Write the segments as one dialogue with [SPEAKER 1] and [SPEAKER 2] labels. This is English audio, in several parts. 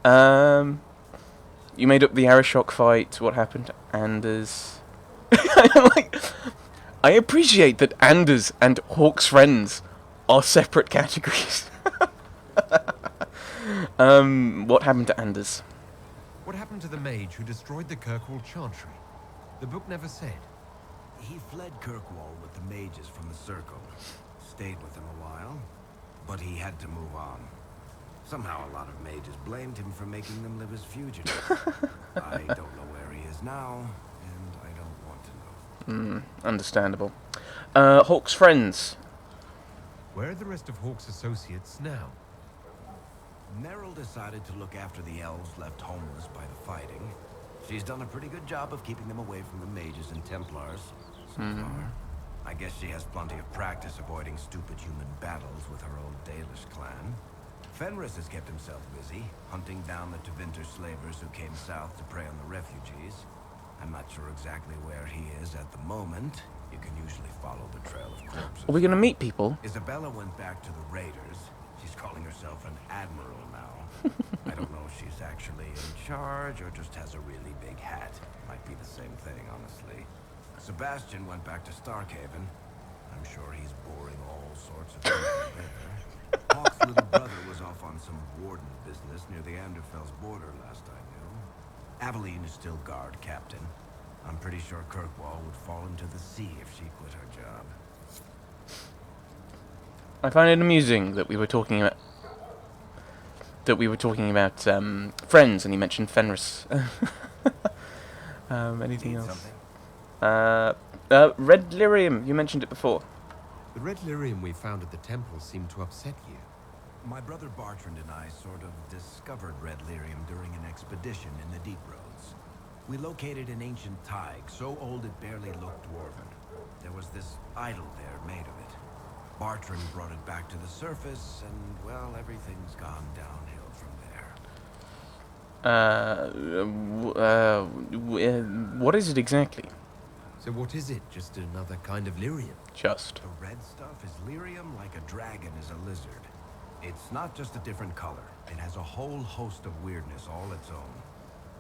[SPEAKER 1] You made up the Arashock fight. What happened? Anders. like, I appreciate that Anders and Hawk's friends are separate categories. What happened to Anders?
[SPEAKER 2] What happened to the mage who destroyed the Kirkwall Chantry? The book never said.
[SPEAKER 3] He fled Kirkwall with the mages from the Circle. Stayed with them a while, but he had to move on. Somehow a lot of mages blamed him for making them live as fugitives. I don't know where he is now, and I don't want to know.
[SPEAKER 1] Understandable. Hawk's friends.
[SPEAKER 2] Where are the rest of Hawk's associates now?
[SPEAKER 3] Meryl decided to look after the elves left homeless by the fighting. She's done a pretty good job of keeping them away from the mages and Templars, so far. I guess she has plenty of practice avoiding stupid human battles with her old Dalish clan. Fenris has kept himself busy, hunting down the Tevinter slavers who came south to prey on the refugees. I'm not sure exactly where he is at the moment. You can usually follow the trail of corpses.
[SPEAKER 1] Are we going to meet people?
[SPEAKER 3] Isabella went back to the raiders. She's calling herself an admiral now. I don't know if she's actually in charge or just has a really big hat. Might be the same thing, honestly. Sebastian went back to Starkhaven. I'm sure he's boring all sorts of people there. Hawk's little brother was off on some warden business near the Anderfell's border last I knew. Aveline is still guard captain. I'm pretty sure Kirkwall would fall into the sea if she quit her job.
[SPEAKER 1] I find it amusing that we were talking about friends, and he mentioned Fenris. Anything else? Red lyrium. You mentioned it before.
[SPEAKER 2] The red lyrium we found at the temple seemed to upset you.
[SPEAKER 3] My brother Bartrand and I sort of discovered red lyrium during an expedition in the Deep Roads. We located an ancient thaig, so old it barely looked dwarven. There was this idol there made of it. Bartrand brought it back to the surface, and, well, everything's gone downhill from there.
[SPEAKER 1] What is it exactly?
[SPEAKER 2] So what is it? Just another kind of lyrium?
[SPEAKER 1] Just.
[SPEAKER 3] The red stuff is lyrium like a dragon is a lizard. It's not just a different color. It has a whole host of weirdness all its own.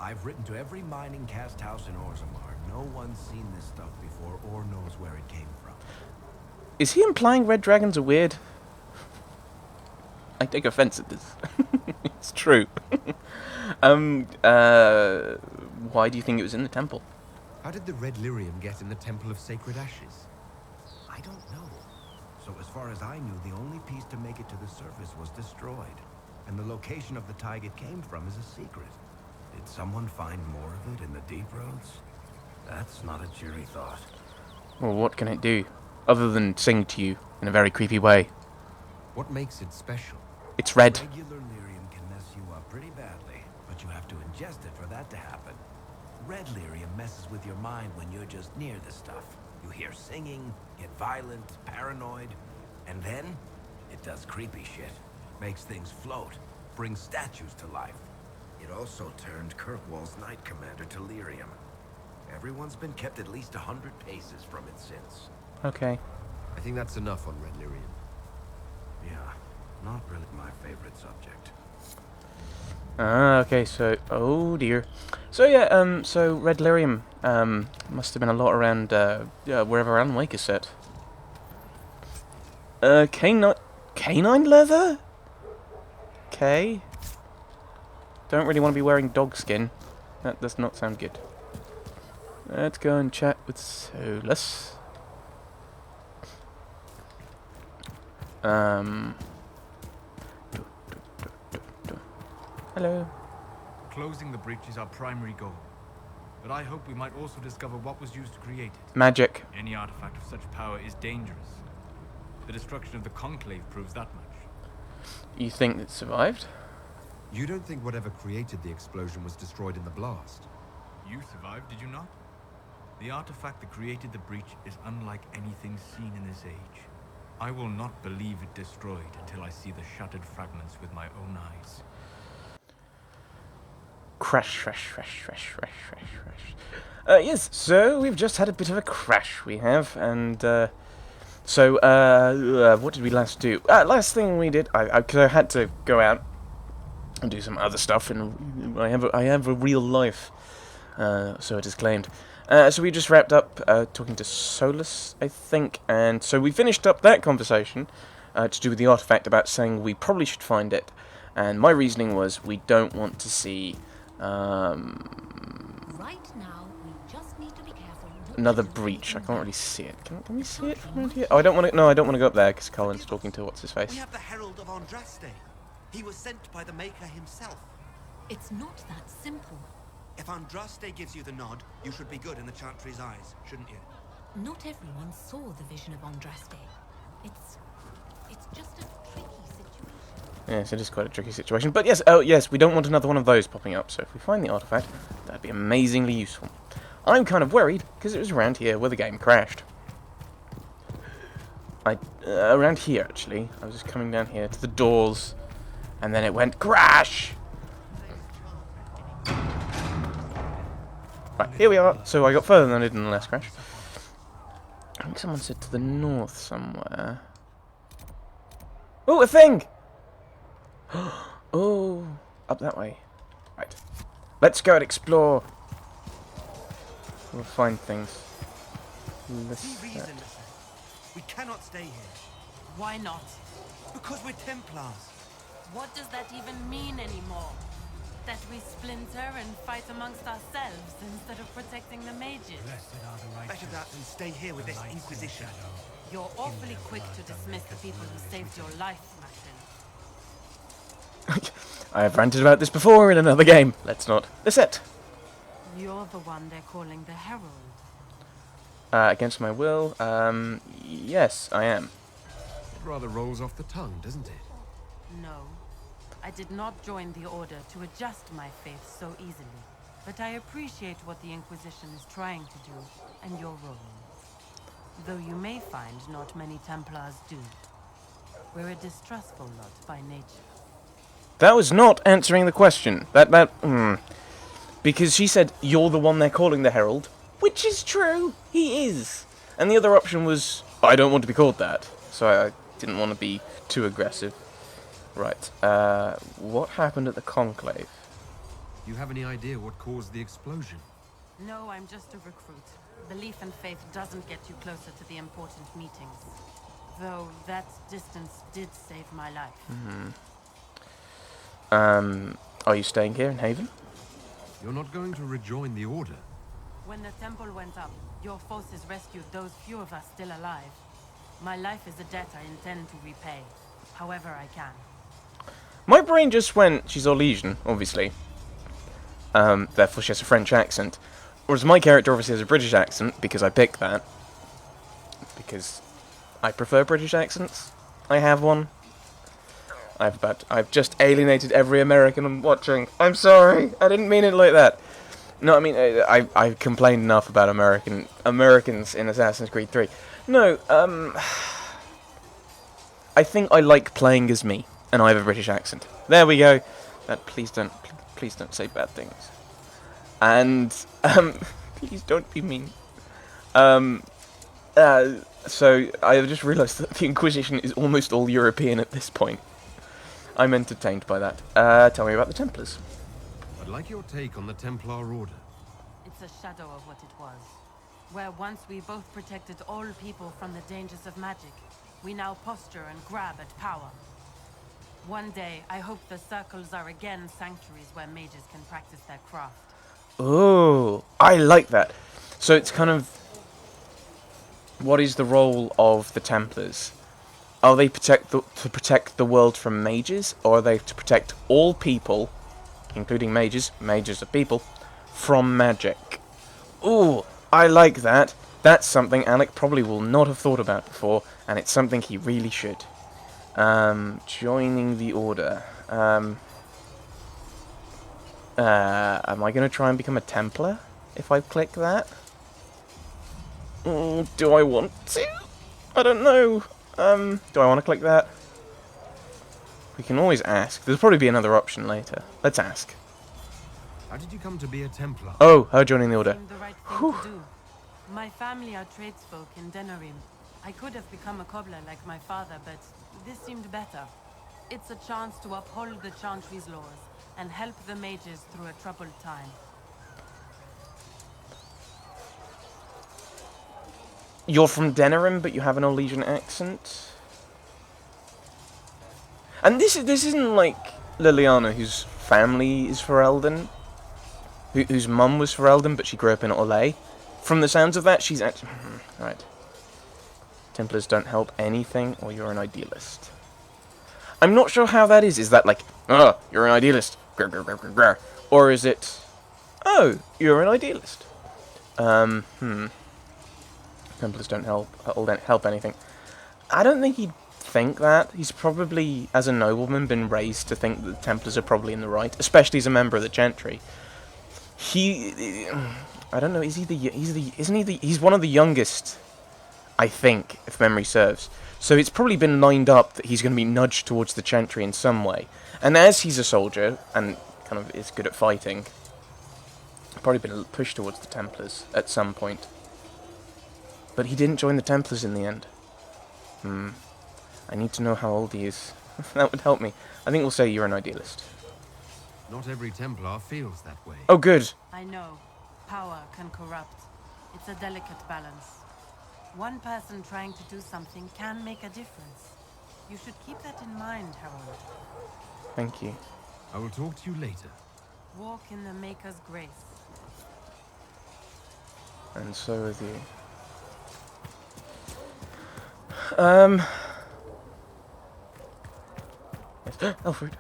[SPEAKER 3] I've written to every mining cast house in Orzammar. No one's seen this stuff before or knows where it came from.
[SPEAKER 1] Is he implying red dragons are weird? I take offense at this. It's true. Why do you think it was in the temple?
[SPEAKER 2] How did the red lyrium get in the Temple of Sacred Ashes?
[SPEAKER 3] I don't know. So as far as I knew, the only piece to make it to the surface was destroyed. And the location of the thaig it came from is a secret. Did someone find more of it in the Deep Roads? That's not a cheery thought.
[SPEAKER 1] Well, what can it do? Other than sing to you in a very creepy way.
[SPEAKER 2] What makes it special?
[SPEAKER 1] It's red.
[SPEAKER 3] Regular lyrium can mess you up pretty badly, but you have to ingest it for that to happen. Red lyrium messes with your mind when you're just near the stuff. You hear singing, get violent, paranoid, and then it does creepy shit. Makes things float, brings statues to life. It also turned Kirkwall's Knight Commander to lyrium. Everyone's been kept at least 100 paces from it since.
[SPEAKER 1] Okay.
[SPEAKER 2] I think that's enough on red lyrium.
[SPEAKER 3] Yeah, not really my favorite subject.
[SPEAKER 1] Okay, so... Oh, dear. So, yeah, so red lyrium, must have been a lot around, wherever Alan Wake is set. Canine leather? Okay. Don't really want to be wearing dog skin. That does not sound good. Let's go and chat with Solus. Hello.
[SPEAKER 4] Closing the breach is our primary goal. But I hope we might also discover what was used to create it.
[SPEAKER 1] Magic.
[SPEAKER 4] Any artifact of such power is dangerous. The destruction of the Conclave proves that much.
[SPEAKER 1] You think it survived?
[SPEAKER 2] You don't think whatever created the explosion was destroyed in the blast?
[SPEAKER 4] You survived, did you not? The artifact that created the breach is unlike anything seen in this age. I will not believe it destroyed until I see the shattered fragments with my own eyes.
[SPEAKER 1] Crash. Yes, so we've just had a bit of a crash, we have, and, what did we last do? Last thing we did, because I had to go out, and do some other stuff. And I have a real life, so it is claimed. So we just wrapped up talking to Solus, I think, and so we finished up that conversation to do with the artifact, about saying we probably should find it. And my reasoning was we don't want to see
[SPEAKER 5] Right now, we just need to be careful.
[SPEAKER 1] another breach. I can't really see it. Can we see it from around here? Oh, I don't want to. No, I don't want to go up there because Colin's talking to what's his face.
[SPEAKER 6] We have the Herald of Andraste. He was sent by the Maker himself.
[SPEAKER 5] It's not that simple.
[SPEAKER 6] If Andraste gives you the nod, you should be good in the Chantry's eyes, shouldn't you?
[SPEAKER 5] Not everyone saw the vision of Andraste. It's just a tricky situation.
[SPEAKER 1] Yes, it is quite a tricky situation. But yes, oh yes, we don't want another one of those popping up. So if we find the artifact, that'd be amazingly useful. I'm kind of worried because it was around here where the game crashed. Around here actually. I was just coming down here to the doors, and then it went crash. Right, here we are. So I got further than I did in the last crash. I think someone said to the north somewhere. Oh, a thing! Oh, up that way. Right. Let's go and explore. We'll find things.
[SPEAKER 6] See reason, Listen. We cannot stay here.
[SPEAKER 7] Why not?
[SPEAKER 6] Because we're Templars.
[SPEAKER 7] What does that even mean anymore? That we splinter and fight amongst ourselves instead of protecting the mages?
[SPEAKER 6] Better that than stay here with this Inquisition.
[SPEAKER 7] You're awfully quick to dismiss the people who saved your life, Martin.
[SPEAKER 1] I have ranted about this before in another game. Let's not. That's it.
[SPEAKER 7] You're the one they're calling the Herald.
[SPEAKER 1] Against my will, yes, I am.
[SPEAKER 2] It rather rolls off the tongue, doesn't it?
[SPEAKER 7] No. I did not join the Order to adjust my faith so easily. But I appreciate what the Inquisition is trying to do, and your role. Though you may find not many Templars do. We're a distrustful lot by nature.
[SPEAKER 1] That was not answering the question. Because she said, you're the one they're calling the Herald. Which is true. He is. And the other option was, I don't want to be called that. So I didn't want to be too aggressive. Right. What happened at the Conclave?
[SPEAKER 2] You have any idea what caused the explosion?
[SPEAKER 7] No, I'm just a recruit. Belief and faith doesn't get you closer to the important meetings. Though that distance did save my life.
[SPEAKER 1] Are you staying here in Haven?
[SPEAKER 2] You're not going to rejoin the Order?
[SPEAKER 7] When the temple went up, your forces rescued those few of us still alive. My life is a debt I intend to repay, however I can.
[SPEAKER 1] My brain just went, she's Orlesian, obviously. Therefore she has a French accent. Whereas my character obviously has a British accent, because I picked that. Because I prefer British accents. I have one. I've just alienated every American I'm watching. I'm sorry, I didn't mean it like that. No, I mean, I've complained enough about Americans in Assassin's Creed 3. No, I think I like playing as me, and I have a British accent. There we go. Please don't say bad things. And, please don't be mean. So, I just realised that the Inquisition is almost all European at this point. I'm entertained by that. Tell me about the Templars.
[SPEAKER 2] I'd like your take on the Templar Order.
[SPEAKER 7] It's a shadow of what it was. Where once we both protected all people from the dangers of magic, we now posture and grab at power. One day, I hope the circles are again sanctuaries where mages can practice their craft.
[SPEAKER 1] Oh, I like that. So it's kind of... What is the role of the Templars? Are they to protect the world from mages, or are they to protect all people, including mages are people, from magic? Ooh, I like that. That's something Alec probably will not have thought about before, and it's something he really should. Joining the Order. Am I going to try and become a Templar if I click that? Do I want to? I don't know. Do I want to click that? We can always ask. There'll probably be another option later. Let's ask.
[SPEAKER 2] How did you come to be a Templar?
[SPEAKER 1] Oh, her joining the Order.
[SPEAKER 7] Seemed the right thing to do. My family are tradesfolk in Denerim. I could have become a cobbler like my father, but this seemed better. It's a chance to uphold the Chantry's laws and help the mages through a troubled time.
[SPEAKER 1] You're from Denerim, but you have an Orlesian accent? And this isn't like Liliana, whose family is Ferelden, whose mum was Ferelden, but she grew up in Orlais. From the sounds of that, she's actually... Right. Templars don't help anything, or you're an idealist. I'm not sure how that is. Is that like, oh, you're an idealist, grr, grr, grr, grr, grr. Or is it, oh, you're an idealist? Templars don't help anything. I don't think he'd think that. He's probably, as a nobleman, been raised to think that the Templars are probably in the right, especially as a member of the Gentry. I don't know. He's one of the youngest, I think, if memory serves. So it's probably been lined up that he's going to be nudged towards the Chantry in some way. And as he's a soldier, and kind of is good at fighting, probably been pushed towards the Templars at some point. But he didn't join the Templars in the end. I need to know how old he is. That would help me. I think we'll say you're an idealist.
[SPEAKER 2] Not every Templar feels that way.
[SPEAKER 1] Oh, good.
[SPEAKER 7] I know. Power can corrupt. It's a delicate balance. One person trying to do something can make a difference. You should keep that in mind, Harold.
[SPEAKER 1] Thank you.
[SPEAKER 2] I will talk to you later.
[SPEAKER 7] Walk in the Maker's grace.
[SPEAKER 1] And so with you. Yes. Alfred.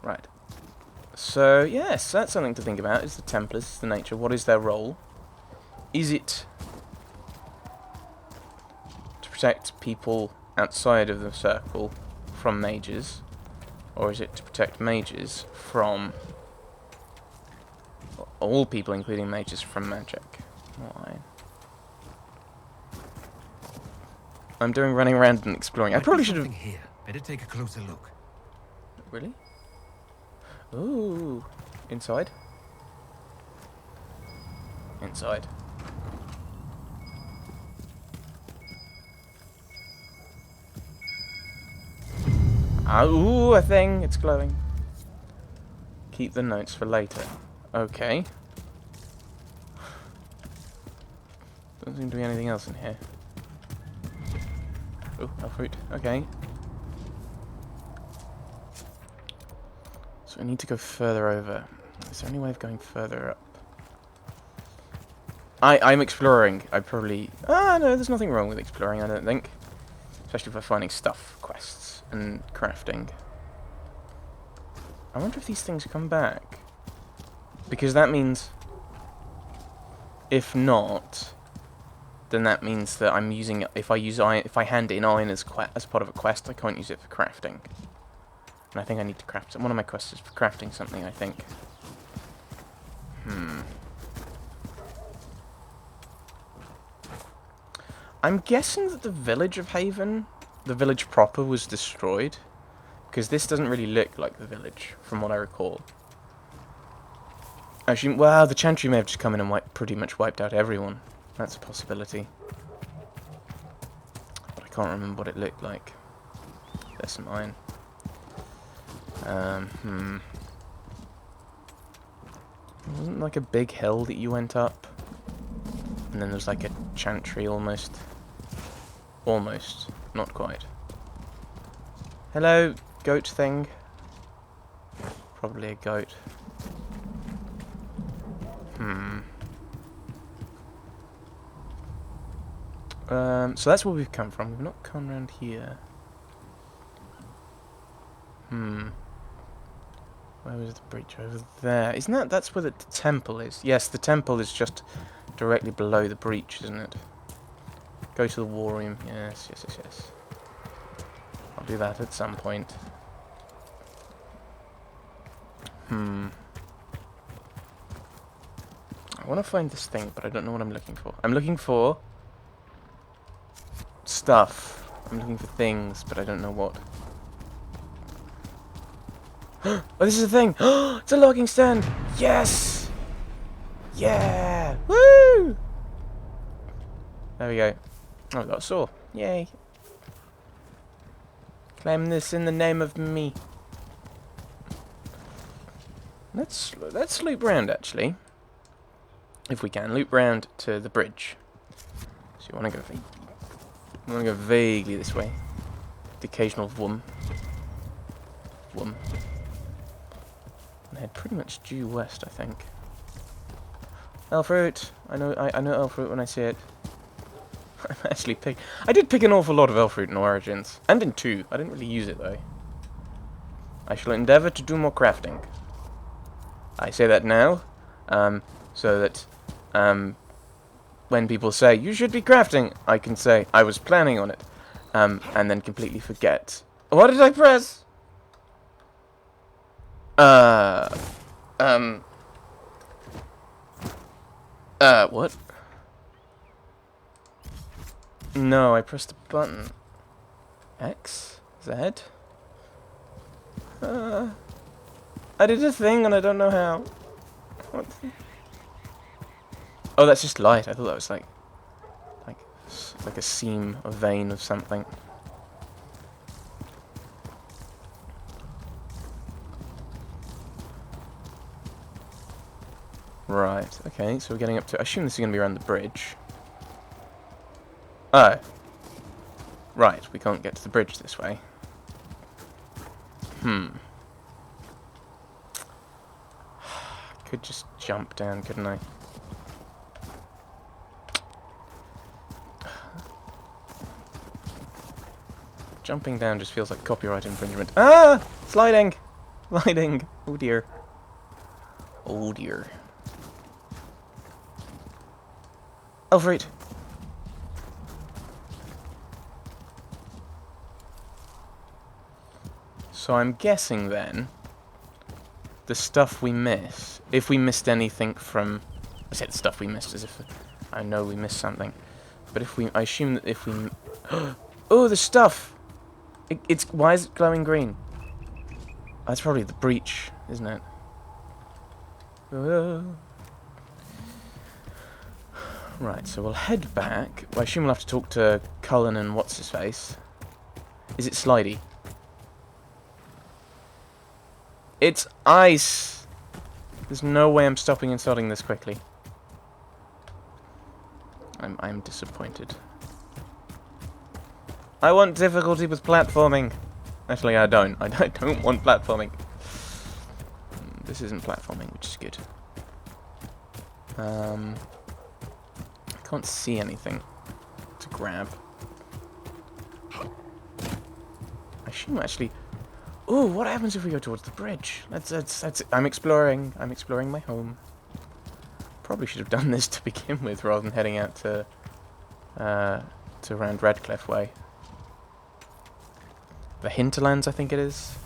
[SPEAKER 1] Right. So, yes, that's something to think about. Is the Templars, the nature. What is their role? Is it to protect people outside of the circle from mages? Or is it to protect mages from all people, including mages, from magic? Why? I'm doing running around and exploring. I probably should have...
[SPEAKER 2] Here. Better take a closer look.
[SPEAKER 1] Really? Ooh. Inside? Inside. Ooh, a thing. It's glowing. Keep the notes for later. Okay. Doesn't seem to be anything else in here. Oh, a fruit. Okay. So I need to go further over. Is there any way of going further up? I'm exploring. I probably... no, there's nothing wrong with exploring, I don't think. Especially for finding stuff, quests, and crafting. I wonder if these things come back. Because that means... If not... Then that means that I'm using... If I hand in iron as part of a quest, I can't use it for crafting. And I think I need to craft... One of my quests is for crafting something, I think. I'm guessing that the village of Haven, the village proper, was destroyed. Because this doesn't really look like the village, from what I recall. Actually, well, the Chantry may have just come in and pretty much wiped out everyone. That's a possibility. But I can't remember what it looked like. There's some iron. Wasn't like a big hill that you went up? And then there's like a Chantry almost. Almost. Not quite. Hello, goat thing. Probably a goat. So that's where we've come from. We've not come around here. Where was the breach? Over there. Isn't that... That's where the temple is. Yes, the temple is just directly below the breach, isn't it? Go to the war room. Yes, yes, yes, yes. I'll do that at some point. I want to find this thing, but I don't know what I'm looking for. I'm looking for... stuff. I'm looking for things, but I don't know what. Oh, this is a thing! It's a logging stand! Yes! Yeah! Woo! There we go. Oh, I got a saw. Yay. Claim this in the name of me. Let's loop round actually, if we can. Loop round to the bridge. So you want to go vaguely. You want to go vaguely this way. The occasional vroom. Vroom. And head pretty much due west, I think. Elfruit! I know Elfruit when I see it. I did pick an awful lot of Elfruit in Origins. And in 2. I didn't really use it though. I shall endeavour to do more crafting. I say that now, so that when people say, you should be crafting, I can say, I was planning on it, and then completely forget. What did I press? What? No, I pressed the button. X? Z? I did a thing and I don't know how. What? Oh, that's just light. I thought that was like a seam, a vein of something. Right, okay, so we're getting up to... I assume this is going to be around the bridge. Oh. Right, we can't get to the bridge this way. Could just jump down, couldn't I? Jumping down just feels like copyright infringement. Ah! Sliding! Sliding! Oh dear. Oh dear. Elfruit! So I'm guessing then, the stuff we miss, if we missed anything from... I said the stuff we missed as if I know we missed something. But if we... I assume that if we... Oh, the stuff! It's... Why is it glowing green? That's probably the breach, isn't it? Right, so we'll head back. Well, I assume we'll have to talk to Cullen and what's-his-face. Is it Slidey? It's ice! There's no way I'm stopping and starting this quickly. I'm disappointed. I want difficulty with platforming. Actually, I don't. I don't want platforming. This isn't platforming, which is good. I can't see anything to grab. I assume actually... Ooh, what happens if we go towards the bridge? That's I'm exploring my home. Probably should have done this to begin with rather than heading out to around Redcliffe Way. The Hinterlands, I think it is.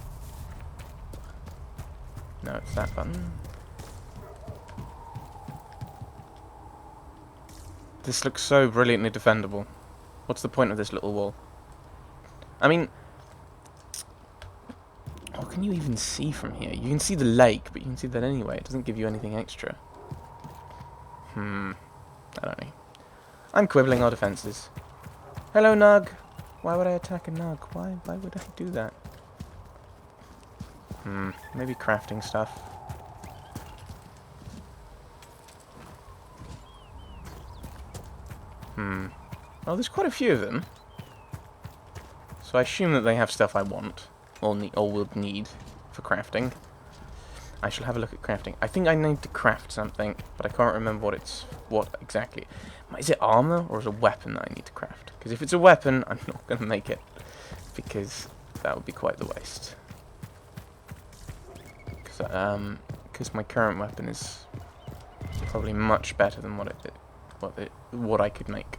[SPEAKER 1] No, it's that button. This looks so brilliantly defendable. What's the point of this little wall? I mean... What can you even see from here? You can see the lake, but you can see that anyway. It doesn't give you anything extra. I don't know. I'm quibbling our defences. Hello, Nug. Why would I attack a Nug? Why would I do that? Maybe crafting stuff. Oh, there's quite a few of them. So I assume that they have stuff I want. Or will need for crafting. I shall have a look at crafting. I think I need to craft something, but I can't remember what exactly. Is it armor or is it a weapon that I need to craft? Because if it's a weapon, I'm not going to make it, because that would be quite the waste. Because my current weapon is probably much better than what I could make.